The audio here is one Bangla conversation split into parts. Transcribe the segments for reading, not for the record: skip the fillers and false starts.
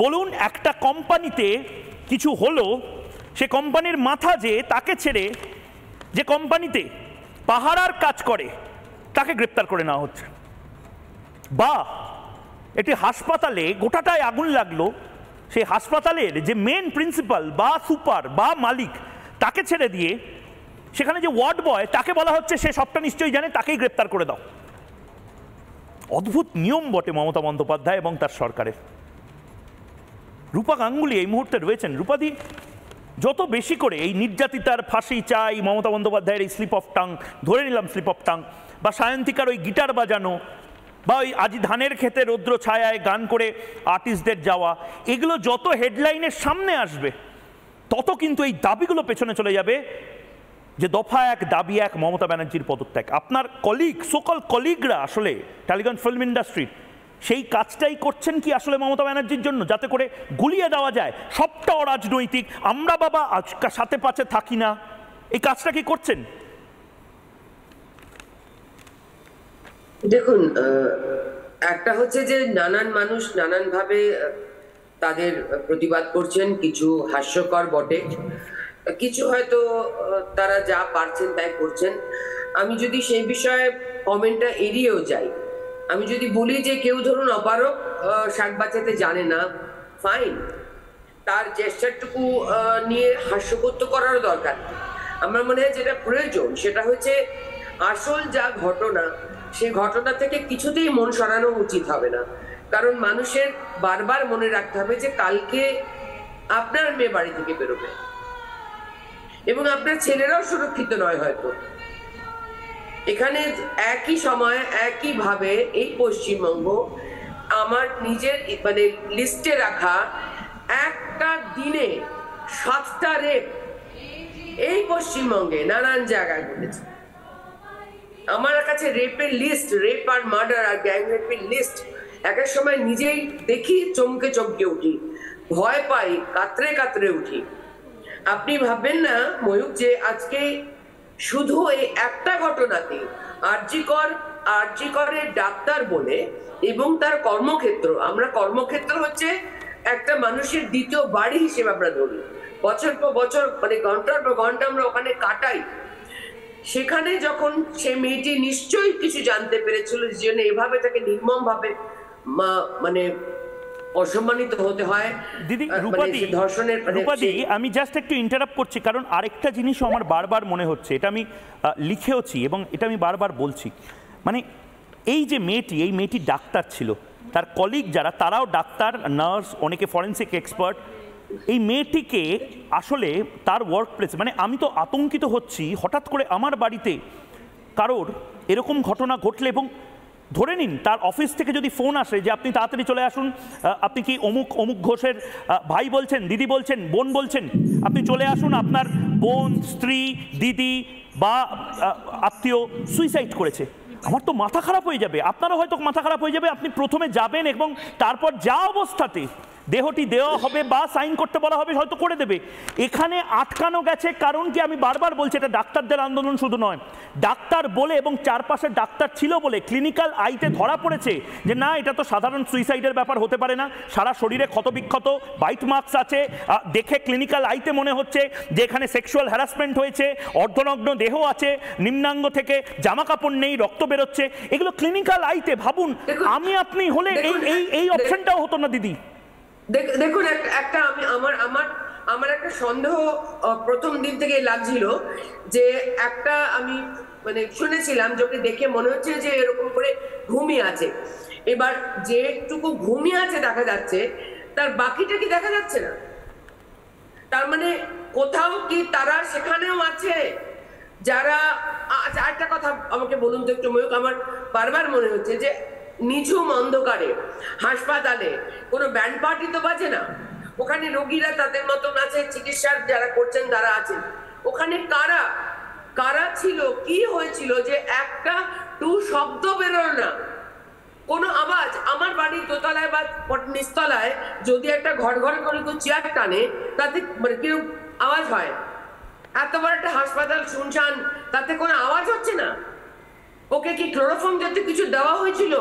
বলুন একটা কোম্পানিতে কিছু হলো, সে কোম্পানির মাথা যে তাকে ছেড়ে যে কোম্পানিতে পাহারার কাজ করে তাকে গ্রেপ্তার করে নেওয়া হচ্ছে। বা একটি হাসপাতালে গোটাটায় আগুন লাগলো, সেই হাসপাতালের যে মেন প্রিন্সিপাল বা সুপার বা মালিক তাকে ছেড়ে দিয়ে সেখানে যে ওয়ার্ড বয় তাকে বলা হচ্ছে সে সবটা নিশ্চয়ই জানে, তাকেই গ্রেপ্তার করে দাও। অদ্ভুত নিয়ম বটে মমতা বন্দ্যোপাধ্যায় এবং তার সরকারের। রূপা গাঙ্গুলি এই মুহূর্তে রয়েছেন। রূপাদি, যত বেশি করে এই নির্যাতিতার ফাঁসি চাই, মমতা বন্দ্যোপাধ্যায়ের এই স্লিপ অফ টাং, ধরে নিলাম স্লিপ অফ টাং, বা সায়ন্তিকার ওই গিটার বাজানো, বা ওই আজ ধানের খেতে রৌদ্র ছায়ায় গান করে আর্টিস্টদের যাওয়া, এগুলো যত হেডলাইনের সামনে আসবে তত কিন্তু এই দাবিগুলো পেছনে চলে যাবে যে দফা এক দাবি এক মমতা ব্যানার্জির পদত্যাগ। আপনার কলিগ, সকল কলিগরা আসলে টালিগঞ্জ ফিল্ম ইন্ডাস্ট্রির সেই কাজটাই করছেন কি আসলে মমতা ব্যানার্জির জন্য, যাতে করে গুলিয়ে দেওয়া যায় সবটা অরাজনৈতিক, আমরা বাবা সাথে পাশে থাকি না, এই কাজটা কি করছেন? দেখুন, একটা হচ্ছে যে নানান মানুষ নানানভাবে তাদের প্রতিবাদ করছেন, কিছু হাস্যকর বটে, কিছু হয়তো তারা যা পারছেন তাই করছেন। আমি যদি সেই বিষয়ে কমেন্টটা এড়িয়েও যাই, আমি যদি বলি যে কেউ ধরুন অপারক, শাক বাঁচাতে জানে না, ফাইন, তার চেষ্টাটুকু নিয়ে হাস্যকত্য করারও দরকার। আমার মনে হয় যেটা প্রয়োজন সেটা হচ্ছে আসল যা ঘটনা, সেই ঘটনা থেকে কিছুতেই মন সরানো উচিত হবে না। কারণ মানুষের বারবার মনে রাখতে হবে যে কালকে আপনার মেয়ে বাড়ি থেকে বেরোবে এবং আপনার ছেলেরাও সুরক্ষিত নয় হয়তো। এখানে একই সময় একইভাবে এই পশ্চিমবঙ্গ আমার নিজের মানে লিস্টে রাখা একটা দিনে 7টা রেপ এই পশ্চিমবঙ্গে নানান জায়গায় ঘটেছে। আমার কাছে রেপের লিস্ট, রেপ আর মার্ডার আর গ্যাং রেপের লিস্ট এক এক সময় নিজেই দেখি, চমকে চমকে উঠি, ভয় পাই, কাতরে কাতরে উঠি। আপনি ভাববেন না ময়ূক যে আজকে শুধু এই একটা ঘটনাতে আরজিকরের ডাক্তার বলে এবং তার কর্মক্ষেত্র, আমরা কর্মক্ষেত্র হচ্ছে একটা মানুষের দ্বিতীয় বাড়ি হিসেবে আমরা ধরি, বছর পর বছর মানে ঘন্টার পর ঘন্টা আমরা ওখানে কাটাই। সেখানে যখন সে মেয়েটি নিশ্চয়ই কিছু জানতে পেরেছিল, যে জন্য এভাবে তাকে নির্মম ভাবে মানে অসম্মানিত হতে হয়। দিদি রূপাদি, আমি জাস্ট একটু ইন্টারাপ্ট করছি, কারণ আরেকটা জিনিসও আমার বারবার মনে হচ্ছে, এটা আমি লিখেওছি এবং এটা আমি বারবার বলছি, মানে এই যে মেয়েটি, এই মেয়েটি ডাক্তার ছিল, তার কলিগ যারা তারাও ডাক্তার, নার্স, অনেকে ফরেন্সিক এক্সপার্ট। এই মেয়েটিকে আসলে তার ওয়ার্ক প্লেস, মানে আমি তো আতঙ্কিত হচ্ছি হঠাৎ করে আমার বাড়িতে কারোর এরকম ঘটনা ঘটলে, এবং ধরে নিন তার অফিস থেকে যদি ফোন আসে যে আপনি তাড়াতাড়ি চলে আসুন, আপনি কি অমুক অমুক ঘোষের ভাই বলছেন, দিদি বলছেন, বোন বলছেন, আপনি চলে আসুন, আপনার বোন, স্ত্রী, দিদি বা আত্মীয় সুইসাইড করেছে, আমার তো মাথা খারাপ হয়ে যাবে, আপনারও হয়তো মাথা খারাপ হয়ে যাবে। আপনি প্রথমে যাবেন এবং তারপর যা অবস্থাতে দেহটি দেওয়া হবে বা সাইন করতে বলা হবে হয়তো করে দেবে। এখানে আটকানো গেছে কারণ কি, আমি বারবার বলছি এটা ডাক্তারদের আন্দোলন শুধু নয়, ডাক্তার বলে এবং চারপাশে ডাক্তার ছিল বলে ক্লিনিক্যাল আইতে ধরা পড়েছে যে না, এটা তো সাধারণ সুইসাইডের ব্যাপার হতে পারে না, সারা শরীরে ক্ষতবিক্ষত বাইট মার্কস আছে, দেখে ক্লিনিক্যাল আইতে মনে হচ্ছে যে এখানে সেক্সুয়াল হ্যারাসমেন্ট হয়েছে, অর্ধনগ্ন দেহ আছে, নিম্নাঙ্গ থেকে জামা কাপড় নেই, রক্ত বেরোচ্ছে, এগুলো ক্লিনিক্যাল আইতে। ভাবুন আমি আপনি হলে এই অপশনটাও হতো না দিদি। দেখুন, একটা আমি আমার একটা সন্দেহ প্রথম দিন থেকে লাগছিল যে একটা আমি মানে শুনেছিলাম, যে দেখে মনে হচ্ছে যে এরকম করে ঘুমিয়ে আছে। এবার যেটুকু ঘুমিয়ে আছে দেখা যাচ্ছে, তার বাকিটা কি দেখা যাচ্ছে না? তার মানে কোথাও কি তারা সেখানেও আছে যারা। একটা কথা আমাকে বলুন তো একটু ময়ূক, আমার বারবার মনে হচ্ছে যে নিঝুম অন্ধকারে হাসপাতালে কোনো ব্যান্ড পার্টি তো বাজে না, ওখানে রোগীরা তাদের মতন আছে, চিকিৎসা যারা করছেন তারা আছেন, ওখানে কারা কারা ছিল, কি হয়েছিল যে একটা টু শব্দ বেরোল না, কোনো আওয়াজ। আমার বাড়ির দোতলায় বা নিচতলায় যদি একটা ঘর ঘরে করে কেউ চেয়ার টানে, তাতে মানে কিরকম আওয়াজ হয়। এত বড় একটা হাসপাতাল শুনশান, তাতে কোনো আওয়াজ হচ্ছে না। ওকে কি ক্লোরোফর্ম জাতীয় কিছু দেওয়া হয়েছিল?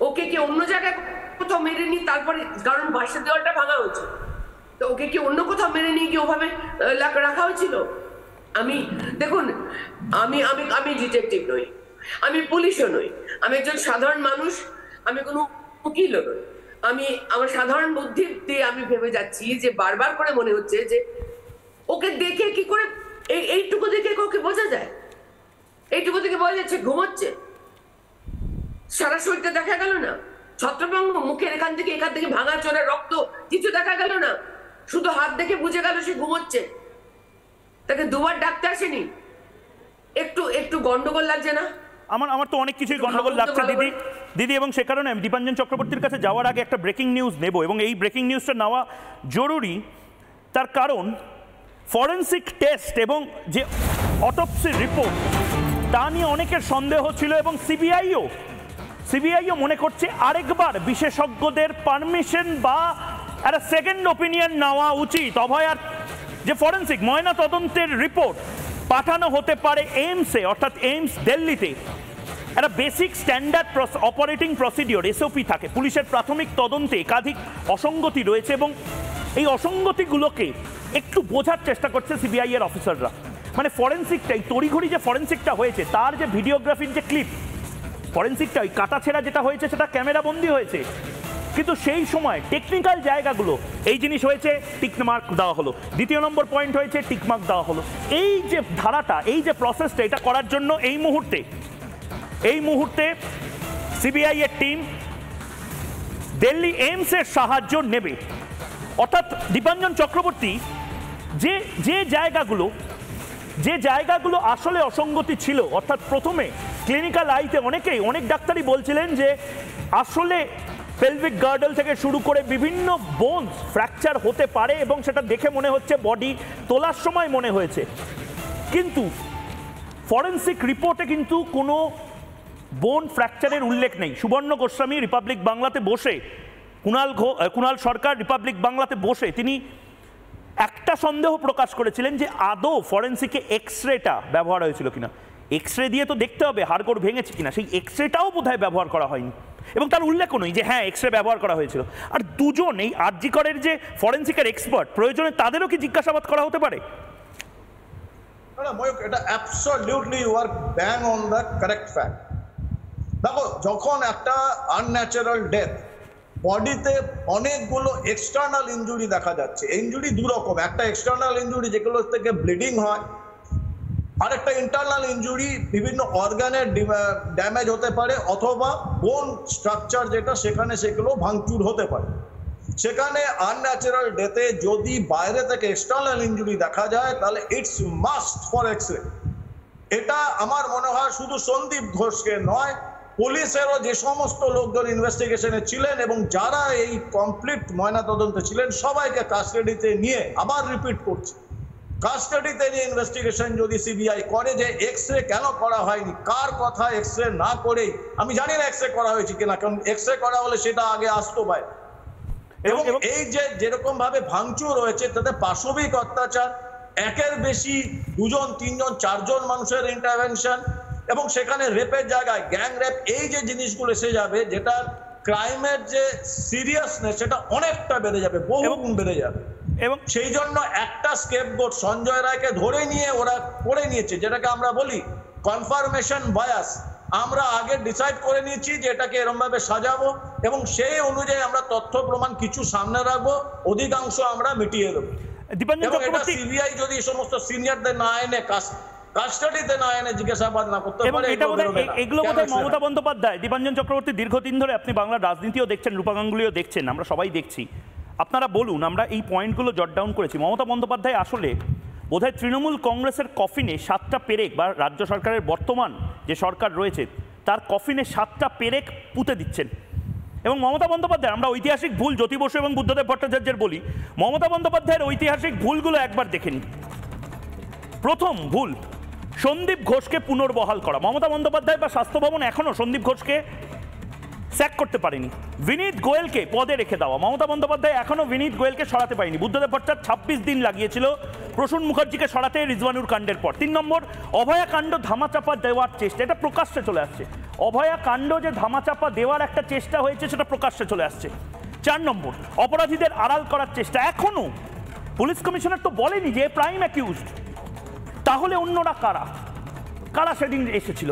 ওকে কি অন্য জায়গায় কোথাও মেরেনি, তারপরে কারণ বাসের দেওয়ালটা ভাঙা হয়েছে, তো ওকে কি অন্য কোথাও মেরে নিয়ে গিয়ে ওভাবে রাখা হয়েছিল? আমি দেখুন, আমি আমি আমি ডিটেকটিভ নই, আমি পুলিশও নই, আমি একজন সাধারণ মানুষ, আমি কোনো উকিলও নই। আমি আমার সাধারণ বুদ্ধি দিয়ে আমি ভেবে যাচ্ছি যে বারবার করে মনে হচ্ছে যে ওকে দেখে কি করে এইটুকু দেখে ওকে বোঝা যায়, এইটুকু থেকে বোঝা যাচ্ছে ঘুমোচ্ছে, সারা শরীরটা দেখা গেল না, ছত্রভঙ্গ, মুখের এখান থেকে ভাঙা চোরা রক্ত কিছু দেখা গেল না, শুধু হাত দেখে বুঝে গেল সে ঘুমোচ্ছে। তাকে দুবার ডাকতে আসেনি, একটু একটু গন্ডগোল লাগছে না? আমার তো অনেক কিছুই গন্ডগোল লাগছে দিদি, এবং সে কারণে আমি দীপাঞ্জন চক্রবর্তীর কাছে যাওয়ার আগে একটা ব্রেকিং নিউজ নেব, এবং এই ব্রেকিং নিউজটা নেওয়া জরুরি। তার কারণ ফরেন্সিক টেস্ট এবং যে অটোপসি রিপোর্ট, তা নিয়ে অনেকের সন্দেহ ছিল, এবং সিবিআইও মনে করছে আরেকবার বিশেষজ্ঞদের পারমিশন বা একটা সেকেন্ড ওপিনিয়ন নেওয়া উচিত। অভয়ার যে ফরেন্সিক ময়না তদন্তের রিপোর্ট পাঠানো হতে পারে এইমসে, অর্থাৎ এইমস দিল্লিতে। একটা basic standard operating procedure SOP থাকে। পুলিশের প্রাথমিক তদন্তে একাধিক অসঙ্গতি রয়েছে, এবং এই অসঙ্গতিগুলোকে একটু বোঝার চেষ্টা করছে সিবিআই এর অফিসাররা। মানে ফরেন্সিকটাই তড়িঘড়ি যে ফরেন্সিকটা হয়েছে, তার যে ভিডিওগ্রাফির যে ক্লিপ, ফরেন্সিকটা ওই কাটাছেঁড়া যেটা হয়েছে সেটা ক্যামেরা বন্দি হয়েছে, কিন্তু সেই সময় টেকনিক্যাল জায়গাগুলো, এই জিনিস হয়েছে টিক মার্ক দেওয়া হলো, দ্বিতীয় নম্বর পয়েন্ট হয়েছে টিক মার্ক দেওয়া হলো। এই যে ধারাটা, এই যে প্রসেসটা, এটা করার জন্য এই মুহূর্তে সিবিআই এর টিম দিল্লি এইমসের সাহায্য নেবে। অর্থাৎ দীপাঞ্জন চক্রবর্তী যে জায়গাগুলো আসলে অসঙ্গতি ছিল, অর্থাৎ প্রথমে ক্লিনিক্যাল আইতে অনেক ডাক্তারই বলছিলেন যে আসলে পেলভিক গার্ডল থেকে শুরু করে বিভিন্ন বোনস ফ্র্যাকচার হতে পারে, এবং সেটা দেখে মনে হচ্ছে বডি তোলার সময় মনে হয়েছে, কিন্তু ফরেন্সিক রিপোর্টে কিন্তু কোনো বোন ফ্র্যাকচারের উল্লেখ নেই। সুবর্ণ গোস্বামী রিপাবলিক বাংলাতে বসে, কুণাল সরকার রিপাবলিক বাংলাতে বসে তিনি একটা সন্দেহ প্রকাশ করেছিলেন যে আদৌ ফরেন্সিকে এক্সরেটা ব্যবহার হয়েছিল কিনা। এক্সরে দিয়ে তো দেখতে হবে হাড়গোড় ভেঙেছে কিনা, সেই এক্সরেটাও বোধহয় ব্যবহার করা হয়নি, এবং তার উল্লেখও নেই যে হ্যাঁ এক্সরে ব্যবহার করা হয়েছিল। আর দুজন এই আরজি করের যে ফরেন্সিকের এক্সপার্ট, প্রয়োজনে তাদেরও কি জিজ্ঞাসাবাদ করা হতে পারে? এটা absolutely you are bang on the correct fact. দেখো, যখন একটা আনন্যাচারাল ডেথ, বডিতে অনেকগুলো এক্সটার্নাল ইনজুরি দেখা যাচ্ছে। ইনজুরি দু রকম, একটা এক্সটার্নাল ইনজুরি যেগুলো থেকে ব্লিডিং হয়, আর একটা ইন্টারনাল ইনজুরি বিভিন্ন অর্গানের ড্যামেজ হতে পারে, অথবা বোন স্ট্রাকচার যেটা সেগুলো ভাঙচুর হতে পারে। সেখানে আনন্যাচারাল ডেথে যদি বাইরে থেকে এক্সটার্নাল ইনজুরি দেখা যায়, তাহলে ইটস মাস্ট ফর এক্সরে। এটা আমার মনে হয় শুধু সন্দীপ ঘোষকে নয়, পুলিশেরও যে সমস্ত লোকজন ইনভেস্টিগেশনে ছিলেন এবং যারা এই কমপ্লিট ময়নাতদন্তে ছিলেন, সবাইকে কাস্টাডিতে নিয়ে, আবার রিপিট করছি, কাস্টাডিতে নিয়ে ইনভেস্টিগেশন যদি সিবিআই করে যে এক্সরে কেন করা হয়নি, কার কথা এক্সরে না করেই, আমি জানি না এক্সরে করা হয়েছে কিনা, কারণ এক্সরে করা হলে সেটা আগে আসতো বাইরে। এবং এই যে যেরকম ভাবে ভাঙচুর হয়েছে, তাতে পাশবিক অত্যাচার, একের বেশি 2জন 3জন 4জন মানুষের ইন্টারভেনশন, এবং সেখানে রেপের জায়গায় গ্যাং রেপ, এই যে জিনিসগুলো এসে যাবে, যেটা ক্রাইমের যে সিরিয়াসনেস সেটা অনেকটা বেড়ে যাবে, বহুগুণ বেড়ে যাবে। এবং সেই জন্য একটা স্কেপগোট সঞ্জয় রায়কে ধরে নিয়ে ওরা করে নিয়েছে, যেটাকে আমরা বলি কনফার্মেশন বায়াস। আমরা আগে ডিসাইড করে নিয়েছি যে এটাকে এরকম ভাবে সাজাবো, এবং সেই অনুযায়ী আমরা তথ্য প্রমাণ কিছু সামনে রাখবো, অধিকাংশ আমরা মিটিয়ে দেবো। সিবিআই যদি এই সমস্ত সিনিয়রদের না এনে কাস্টাডিতে না এনে জিজ্ঞাসাবাদ না করতে পারে, এগুলো বোধহয় মমতা বন্দ্যোপাধ্যায়, দীপাঞ্জন চক্রবর্তী দীর্ঘদিন ধরে আপনি বাংলার রাজনীতিও দেখছেন, রূপা গাঙ্গুলিও দেখছেন, আমরা সবাই দেখছি, আপনারা বলুন, আমরা এই পয়েন্টগুলো জট ডাউন করেছি। মমতা বন্দ্যোপাধ্যায় আসলে বোধহয় তৃণমূল কংগ্রেসের কফিনে 7টা পেরেক, বা রাজ্য সরকারের বর্তমান যে সরকার রয়েছে তার কফিনে 7টা পেরেক পুঁতে দিচ্ছেন। এবং মমতা বন্দ্যোপাধ্যায়, আমরা ঐতিহাসিক ভুল জ্যোতি বসু এবং বুদ্ধদেব ভট্টাচার্যের বলি, মমতা বন্দ্যোপাধ্যায়ের ঐতিহাসিক ভুলগুলো একবার দেখে নিন। প্রথম ভুল, সন্দীপ ঘোষকে পুনর্বহাল করা। মমতা বন্দ্যোপাধ্যায় বা স্বাস্থ্য ভবন এখনও সন্দীপ ঘোষকে স্যাক করতে পারেনি। বিনীত গোয়েলকে পদে রেখে দেওয়া, মমতা বন্দ্যোপাধ্যায় এখনো বিনীত গোয়েলকে সরাতে পারেনি। বুদ্ধদেব ভট্টাচার্য 26 দিন লাগিয়েছিল প্রসূন মুখার্জিকে সরাতে রিজওয়ানুর কাণ্ডের পর। 3 নম্বর, অভয়া কাণ্ড ধামাচাপা দেওয়ার চেষ্টা, এটা প্রকাশ্যে চলে আসছে। অভয়া কাণ্ড যে ধামাচাপা দেওয়ার একটা চেষ্টা হয়েছে সেটা প্রকাশ্যে চলে আসছে। 4 নম্বর, অপরাধীদের আড়াল করার চেষ্টা। এখনো পুলিশ কমিশনার তো বলেনি যে প্রাইম অ্যাকিউজড, তাহলে অন্যরা কারা কারা সেদিন এসেছিল?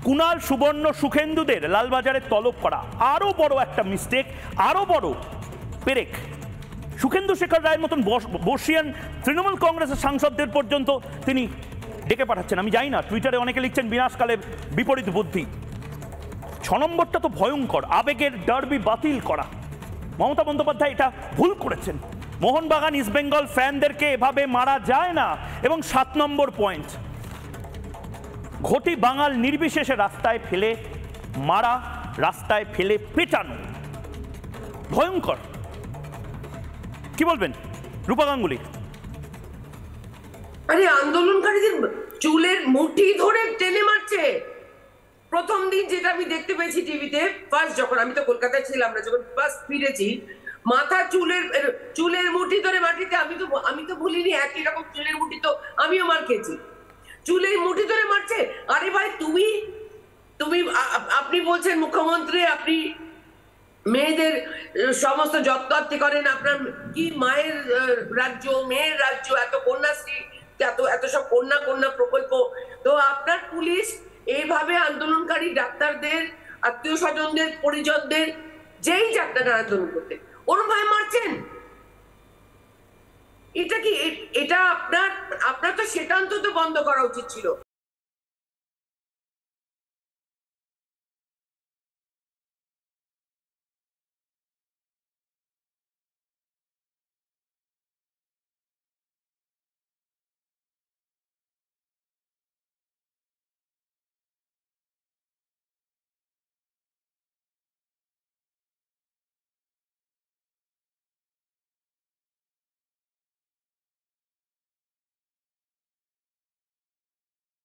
কুণাল, সুবর্ণ, সুখেন্দুদের লালবাজারে তলব করা আরও বড় একটা মিস্টেক, আরও বড় পেরেক। সুখেন্দু শেখর রায়ের মতন বর্ষিয়ান তৃণমূল কংগ্রেসের সাংসদদের পর্যন্ত তিনি ডেকে পাঠাচ্ছেন। আমি জানি না, টুইটারে অনেকে লিখছেন বিনাশকালে বিপরীত বুদ্ধি। 6 নম্বরটা তো ভয়ঙ্কর, আবেগের ডার্বি বাতিল করা। মমতা বন্দ্যোপাধ্যায় এটা ভুল করেছেন। মোহনবাগান ইস্টবেঙ্গল ফ্যানদেরকে এভাবে মারা যায় না। এবং 7 নম্বর পয়েন্ট, ঘটি বাঙাল নির্বিশেষে রাস্তায় ফেলে মারা, রাস্তায় ফেলে পেটানো, ভয়ঙ্কর। কি বলবেন রূপা গাঙ্গুলি? আরে আন্দোলনকারীদের চুলের মুঠি ধরে টেনে মারছে। প্রথম দিন যেটা আমি দেখতে পেয়েছি টিভিতে, ফার্স্ট যখন আমি তো কলকাতায় ছিলাম না, যখন ফার্স্ট ফিরেছি, মাথা চুলের মুঠি ধরে মাটিতে, আমি তো ভুলিনি একই রকম চুলের মুঠি তো আমিও মার খেয়েছি। চুলের মুঠি ধরে মারছে। আরে ভাই, আপনি বলছেন মুখ্যমন্ত্রী, আপনি মেয়েদের সমস্ত যত্নার্থী করেন, আপনার কি মায়ের রাজ্য, মেয়ের রাজ্য, এত কন্যাশ্রী, এত সব কন্যা প্রকল্প, তো আপনার পুলিশ এইভাবে আন্দোলনকারী ডাক্তারদের, আত্মীয় স্বজনদের, পরিজনদের, যেই ডাক্তাররা আন্দোলন করতে, ওরম ভাবে মারছেন। এটা কি, এটা আপনার তো সেটা অন্তত বন্ধ করা উচিত ছিল।